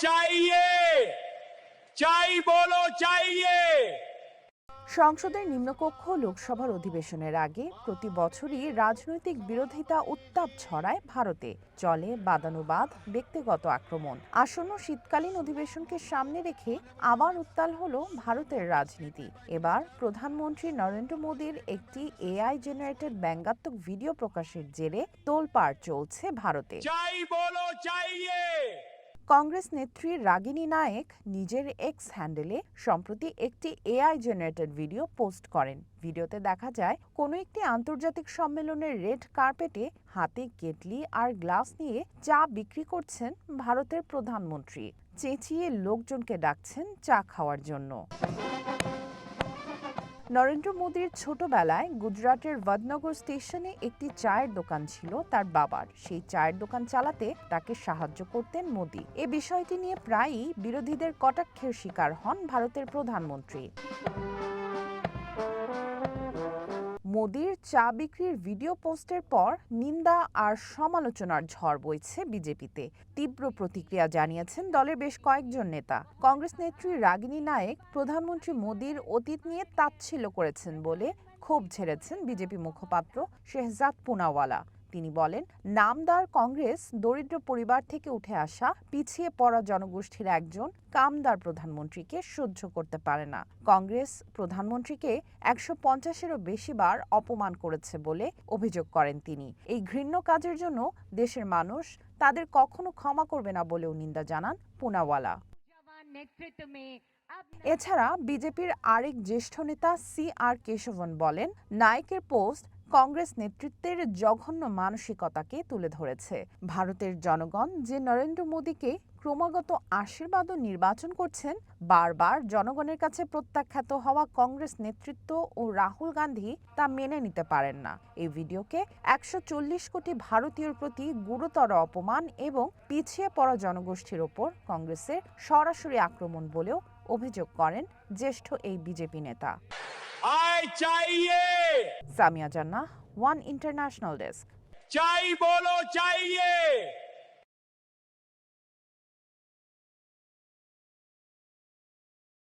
चाहिए চাই বলো चाहिए। সংসদের নিম্নকক্ষ লোকসভার অধিবেশনের আগে প্রতি বছরই রাজনৈতিক বিরোধিতা উত্তাপ ছড়ায় ভারতে। চলে বাদানুবাদ, ব্যক্তিগত আক্রমণ। আসন্ন শীতকালীন অধিবেশনকে সামনে রেখে আবার উত্তাল হলো ভারতের রাজনীতি। এবার প্রধানমন্ত্রী নরেন্দ্র মোদীর একটি এআই জেনারেটেড ব্যঙ্গাত্মক ভিডিও প্রকাশের জেরে তোলপাড় চলছে ভারতে। চাই বলো चाहिए। কংগ্রেস নেত্রী রাগিনী নায়েক নিজের এক্স হ্যান্ডেলে সম্প্রতি একটি এআই জেনারেটেড ভিডিও পোস্ট করেন। ভিডিওতে দেখা যায় কোনো একটি আন্তর্জাতিক সম্মেলনের রেড কার্পেটে হাতে কেটলি আর গ্লাস নিয়ে চা বিক্রি করছেন ভারতের প্রধানমন্ত্রী। চেঁচিয়ে লোকজনকে ডাকছেন চা খাওয়ার জন্য। নরেন্দ্র মোদীর ছোটবেলায় গুজরাটের বদনগর স্টেশনে একটি চায়ের দোকান ছিল তার বাবার। সেই চায়ের দোকান চালাতে তাকে সাহায্য করতেন মোদী। এ বিষয়টি নিয়ে প্রায়ই বিরোধীদের কটাক্ষের শিকার হন ভারতের প্রধানমন্ত্রী। মোদীর চা বিক্রির ভিডিও পোস্টের পর নিন্দা আর সমালোচনার ঝড় বইছে বিজেপিতে। তীব্র প্রতিক্রিয়া জানিয়েছেন দলের বেশ কয়েকজন নেতা। কংগ্রেস নেত্রী রাগিনী নায়েক প্রধানমন্ত্রী মোদীর অতীত নিয়ে তাচ্ছিল্য করেছেন বলে ক্ষোভ ঝেড়েছেন বিজেপি মুখপাত্র শেহজাদ পুনাওয়ালা। তিনি বলেন, নামদার কংগ্রেস দরিদ্র পরিবার থেকে উঠে আসা পিছিয়ে পড়া জনগোষ্ঠীর একজন কামদার প্রধানমন্ত্রীকে সহ্য করতে পারে না। কংগ্রেস প্রধানমন্ত্রীকে ১৫০-এরও বেশি বার অপমান করেছে বলে অভিযোগ করেন তিনি। এই ঘৃণ্য কাজের জন্য দেশের মানুষ তাদের কখনো ক্ষমা করবে না বলেও নিন্দা জানান পুনাওয়ালা। এছাড়া বিজেপির আরেক জ্যেষ্ঠ নেতা CR কেশবন বলেন, নায়েকের পোস্ট কংগ্রেস নেতৃত্বের জঘন্য মানসিকতাকে তুলে ধরেছে। ভারতের জনগণ যে নরেন্দ্র মোদীকে ক্রমাগত আশীর্বাদ ও নির্বাচন করছেন, বারবার জনগণের কাছে প্রত্যাখ্যাত হওয়া কংগ্রেস নেতৃত্ব ও রাহুল গান্ধী তা মেনে নিতে পারেন না। এই ভিডিওকে ১৪০ কোটি ভারতীয়র প্রতি গুরুতর অপমান এবং পিছিয়ে পড়া জনগোষ্ঠীর ওপর কংগ্রেসের সরাসরি আক্রমণ বলেও অভিযোগ করেন জ্যেষ্ঠ এই বিজেপি নেতা। সামিয়া জান্নাহ, ওয়ান ইন্টারন্যাশনাল ডেস্ক। চাই বলো चाहिए।